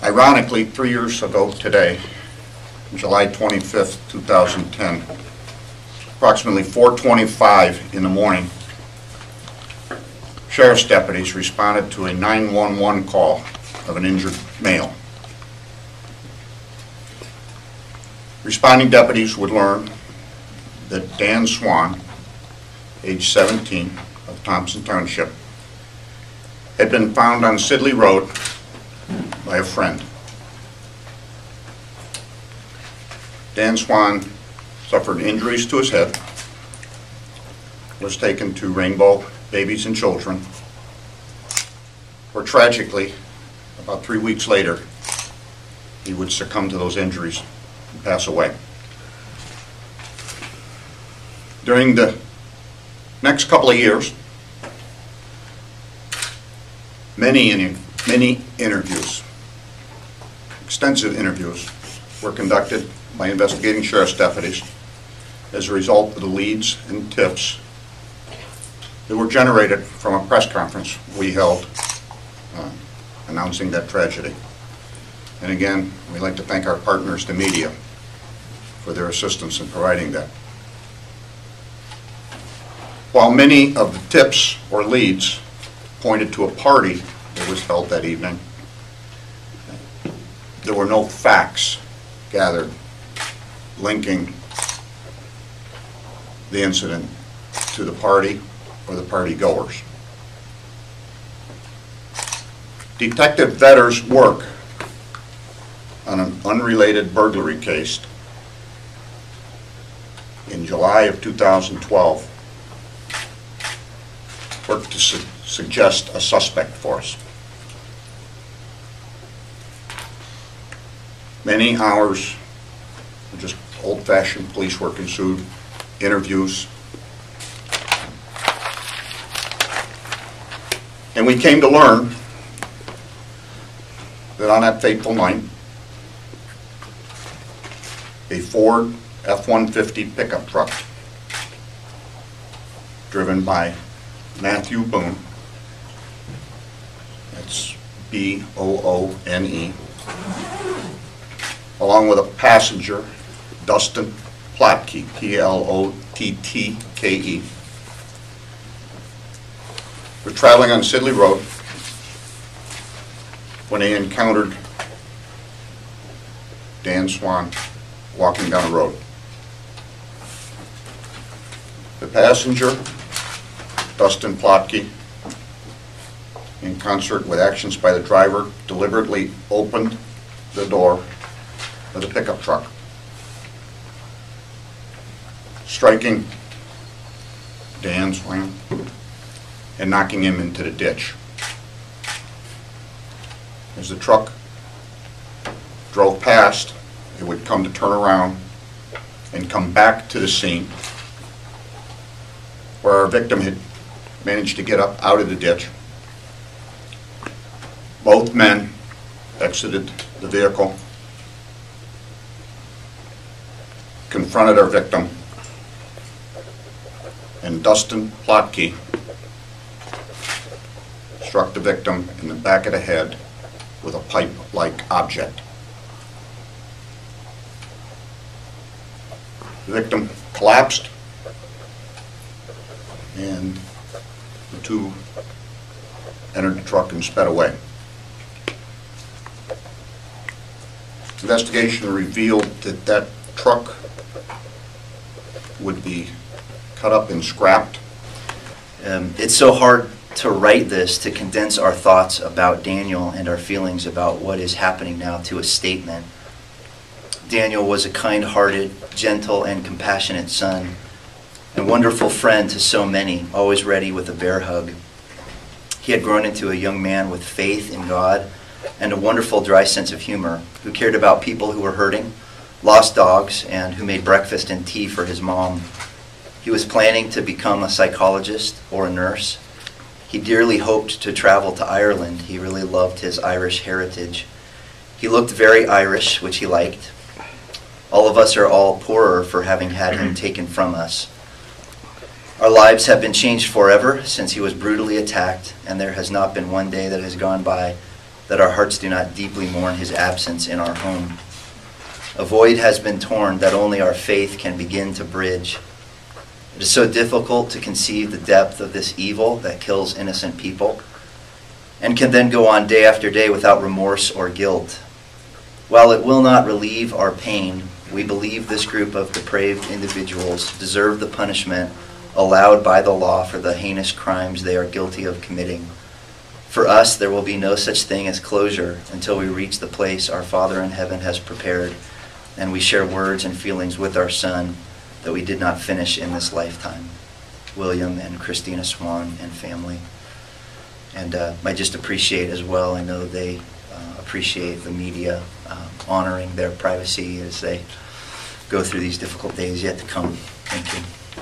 Ironically, 3 years ago today, July 25th, 2010, approximately 4:25 in the morning, sheriff's deputies responded to a 911 call of an injured male. Responding deputies would learn that Dan Swan, age 17, of Thompson Township, had been found on Sidley Road by a friend. Dan Swan suffered injuries to his head, was taken to Rainbow Babies and Children, where tragically, about 3 weeks later, he would succumb to those injuries and pass away. During the next couple of years, many interviews, extensive interviews, were conducted by investigating sheriff's deputies as a result of the leads and tips that were generated from a press conference we held announcing that tragedy. And again, we'd like to thank our partners, the media, for their assistance in providing that. While many of the tips or leads pointed to a party that was held that evening, there were no facts gathered linking the incident to the party or the party goers. Detective Vedder's work on an unrelated burglary case in July of 2012 worked to suggest a suspect for us. Many hours of just old-fashioned police work ensued, interviews, and we came to learn that on that fateful night, a Ford F-150 pickup truck driven by Matthew Boone, that's B-O-O-N-E, along with a passenger, Dustin Plottke, P-L-O-T-T-K-E, were traveling on Sidley Road when they encountered Dan Swan walking down the road. The passenger, Dustin Plottke, in concert with actions by the driver, deliberately opened the door of the pickup truck, striking Dan Swan and knocking him into the ditch. As the truck drove past, it would come to turn around and come back to the scene where our victim had managed to get up out of the ditch. Both men exited the vehicle, confronted our victim, and Dustin Plottke struck the victim in the back of the head with a pipe-like object. The victim collapsed, and the two entered the truck and sped away. Investigation revealed that that truck would be cut up and scrapped. It's so hard to write this, to condense our thoughts about Daniel and our feelings about what is happening now to a statement. Daniel was a kind-hearted, gentle, and compassionate son, and wonderful friend to so many, always ready with a bear hug. He had grown into a young man with faith in God and a wonderful dry sense of humor, who cared about people who were hurting, lost dogs, and who made breakfast and tea for his mom. He was planning to become a psychologist or a nurse. He dearly hoped to travel to Ireland. He really loved his Irish heritage. He looked very Irish, which he liked. All of us are all poorer for having had him taken from us. Our lives have been changed forever since he was brutally attacked, and there has not been one day that has gone by that our hearts do not deeply mourn his absence in our home. A void has been torn that only our faith can begin to bridge. It is so difficult to conceive the depth of this evil that kills innocent people and can then go on day after day without remorse or guilt. While it will not relieve our pain, we believe this group of depraved individuals deserve the punishment allowed by the law for the heinous crimes they are guilty of committing. For us, there will be no such thing as closure until we reach the place our Father in heaven has prepared, and we share words and feelings with our son that we did not finish in this lifetime. William and Christina Swan and family. And I just appreciate as well, I know they appreciate the media honoring their privacy as they go through these difficult days yet to come. Thank you.